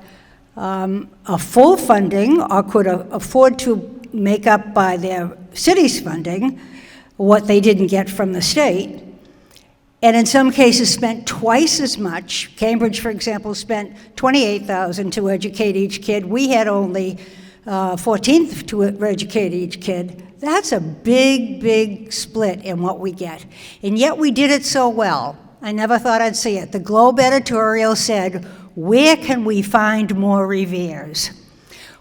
a full funding or could afford to make up by their city's funding what they didn't get from the state, and in some cases spent twice as much. Cambridge, for example, spent $28,000 to educate each kid. We had only 14th to educate each kid. That's a big, big split in what we get. And yet we did it so well. I never thought I'd see it. The Globe editorial said, "Where can we find more Reveres?"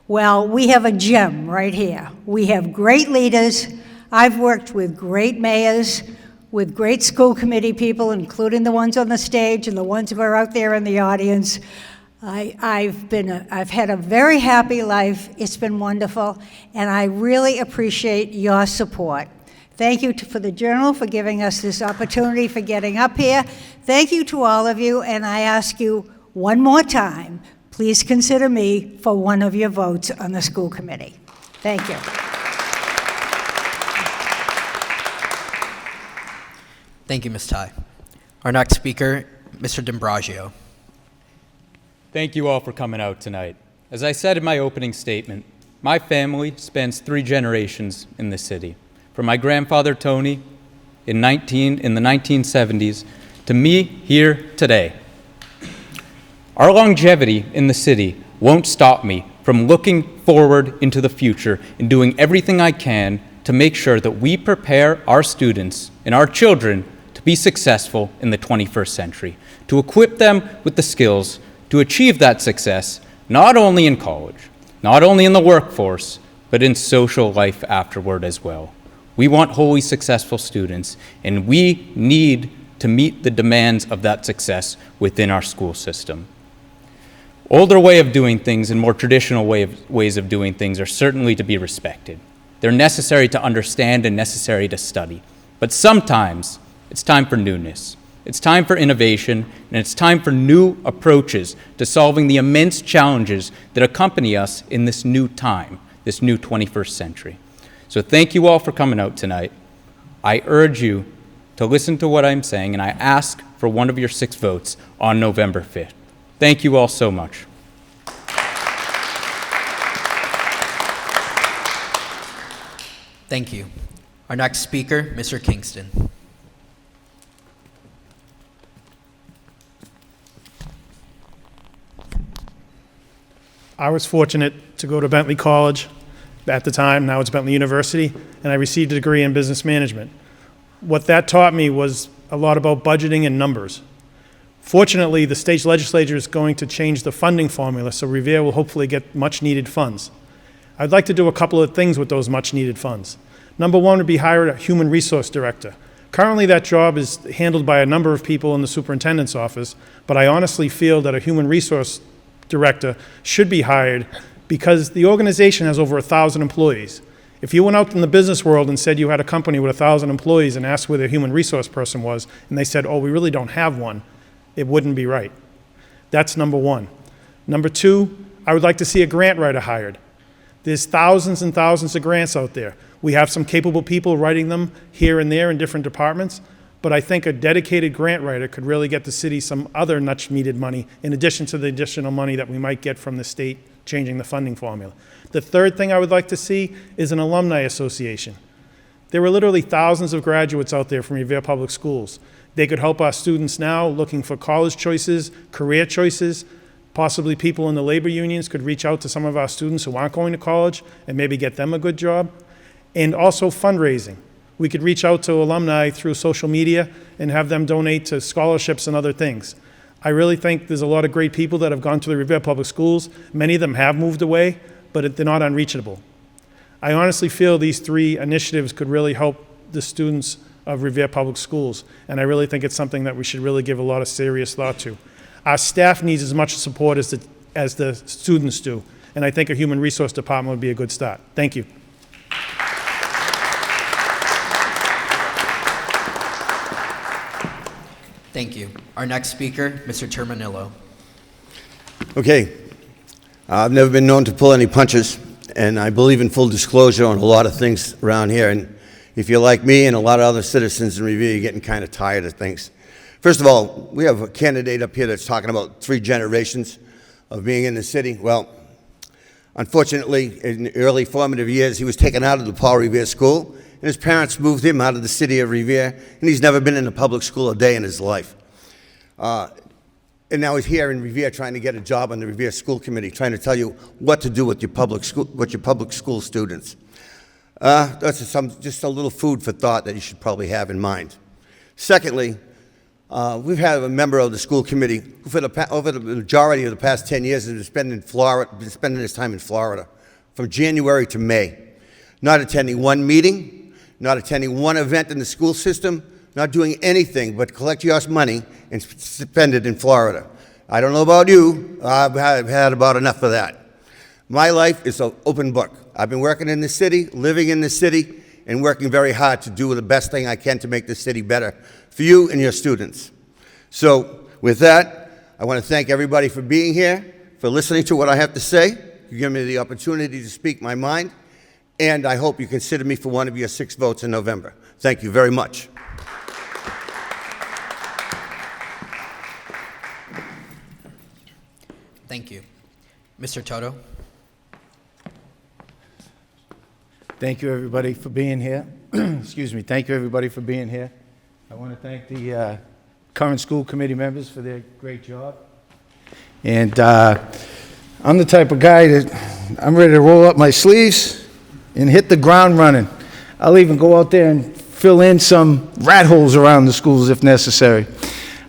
Well, we have a gem right here. We have great leaders. I've worked with great mayors, with great school committee people, including the ones on the stage and the ones who are out there in the audience. I've had a very happy life. It's been wonderful, and I really appreciate your support. Thank you for the Journal for giving us this opportunity for getting up here. Thank you to all of you, and I ask you one more time, please consider me for one of your votes on the school committee. Thank you. Thank you, Ms. Ty. Our next speaker, Mr. D'Ambrosio. Thank you all for coming out tonight. As I said in my opening statement, my family spans 3 generations in the city. From my grandfather, Tony, in the 1970s, to me here today. Our longevity in the city won't stop me from looking forward into the future and doing everything I can to make sure that we prepare our students and our children to be successful in the 21st century, to equip them with the skills to achieve that success, not only in college, not only in the workforce, but in social life afterward as well. We want wholly successful students, and we need to meet the demands of that success within our school system. Older way of doing things and more traditional ways of doing things are certainly to be respected. They're necessary to understand and necessary to study. But sometimes it's time for newness. It's time for innovation, and it's time for new approaches to solving the immense challenges that accompany us in this new time, this new 21st century. So thank you all for coming out tonight. I urge you to listen to what I'm saying, and I ask for one of your 6 votes on November 5th. Thank you all so much. Thank you. Our next speaker, Mr. Kingston. I was fortunate to go to Bentley College at the time, now it's Bentley University, and I received a degree in business management. What that taught me was a lot about budgeting and numbers. Fortunately, the state legislature is going to change the funding formula, so Revere will hopefully get much-needed funds. I'd like to do a couple of things with those much-needed funds. Number one would be hire a human resource director. Currently, that job is handled by a number of people in the superintendent's office, but I honestly feel that a human resource director should be hired because the organization has over 1,000 employees. If you went out in the business world and said you had a company with 1,000 employees and asked where their human resource person was, and they said, oh, we really don't have one, it wouldn't be right. That's number one. Number two, I would like to see a grant writer hired. There's thousands and thousands of grants out there. We have some capable people writing them here and there in different departments, but I think a dedicated grant writer could really get the city some other much-needed money in addition to the additional money that we might get from the state changing the funding formula. The third thing I would like to see is an alumni association. There are literally thousands of graduates out there from Revere Public Schools. They could help our students now looking for college choices, career choices. Possibly people in the labor unions could reach out to some of our students who aren't going to college and maybe get them a good job. And also fundraising. We could reach out to alumni through social media and have them donate to scholarships and other things. I really think there's a lot of great people that have gone to the Revere Public Schools. Many of them have moved away, but they're not unreachable. I honestly feel these 3 initiatives could really help the students of Revere Public Schools, and I really think it's something that we should really give a lot of serious thought to. Our staff needs as much support as the students do, and I think a human resource department would be a good start. Thank you. Thank you. Our next speaker, Mr. Terminillo. Okay. I've never been known to pull any punches, and I believe in full disclosure on a lot of things around here. And if you're like me and a lot of other citizens in Revere, you're getting kind of tired of things. First of all, we have a candidate up here that's talking about 3 generations of being in the city. Well, unfortunately, in the early formative years, he was taken out of the Paul Revere School, and his parents moved him out of the city of Revere, and he's never been in a public school a day in his life. And now he's here in Revere trying to get a job on the Revere School Committee, trying to tell you what to do with your public school students. That's just a little food for thought that you should probably have in mind. Secondly, we've had a member of the school committee who, over the majority of the past 10 years, has been spending his time in Florida from January to May, not attending one meeting, not attending one event in the school system, not doing anything but collect your money and spend it in Florida. I don't know about you, I've had about enough of that. My life is an open book. I've been working in the city, living in the city, and working very hard to do the best thing I can to make the city better for you and your students. So with that, I want to thank everybody for being here, for listening to what I have to say. You give me the opportunity to speak my mind, and I hope you consider me for one of your 6 votes in November. Thank you very much. Thank you. Mr. Toto? Thank you, everybody, for being here. Excuse me. Thank you, everybody, for being here. I want to thank the current school committee members for their great job. And I'm the type of guy that I'm ready to roll up my sleeves and hit the ground running. I'll even go out there and fill in some rat holes around the schools if necessary.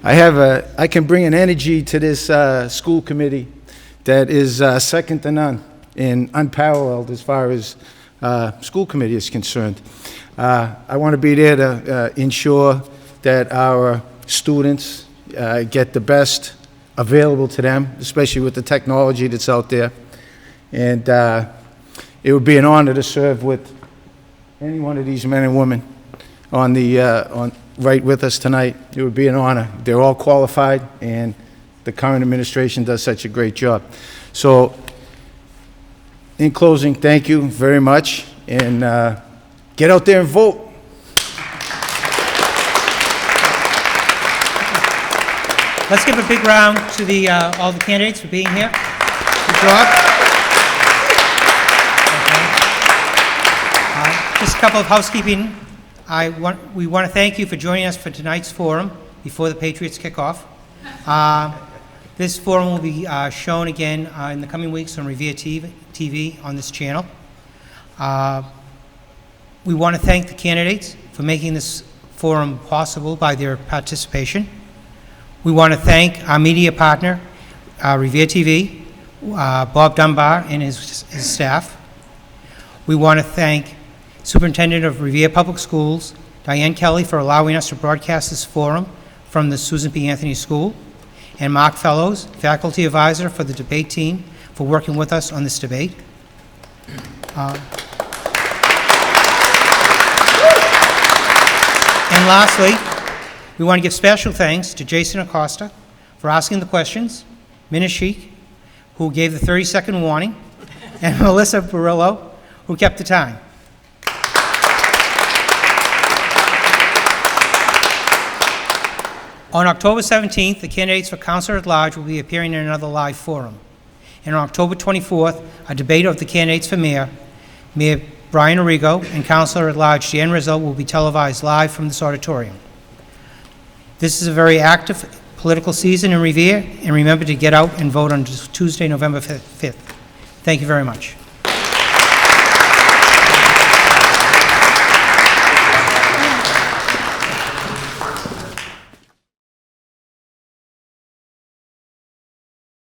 I can bring an energy to this school committee that is second to none and unparalleled as far as school committee is concerned. I want to be there to ensure that our students get the best available to them, especially with the technology that's out there. And it would be an honor to serve with any one of these men and women right with us tonight. It would be an honor. They're all qualified, and the current administration does such a great job. So, in closing, thank you very much, and get out there and vote. Let's give a big round to all the candidates for being here. Good job. Okay. Just a couple of housekeeping. We want to thank you for joining us for tonight's forum before the Patriots kick off. This forum will be shown again in the coming weeks on Revere TV on this channel. We want to thank the candidates for making this forum possible by their participation. We want to thank our media partner, Revere TV, Bob Dunbar and his staff. We want to thank Superintendent of Revere Public Schools, Diane Kelly, for allowing us to broadcast this forum from the Susan B. Anthony School, and Mark Fellows, Faculty Advisor for the debate team, for working with us on this debate. And lastly, we want to give special thanks to Jason Acosta for asking the questions, Minashik, who gave the 30-second warning, and Melissa Barillo, who kept the time. On October 17th, the candidates for Councilor at Large will be appearing in another live forum. And on October 24th, a debate of the candidates for mayor, Mayor Brian Arrigo and Councilor at Large Dan Rizzo, will be televised live from this auditorium. This is a very active political season in Revere, and remember to get out and vote on Tuesday, November 5th. Thank you very much.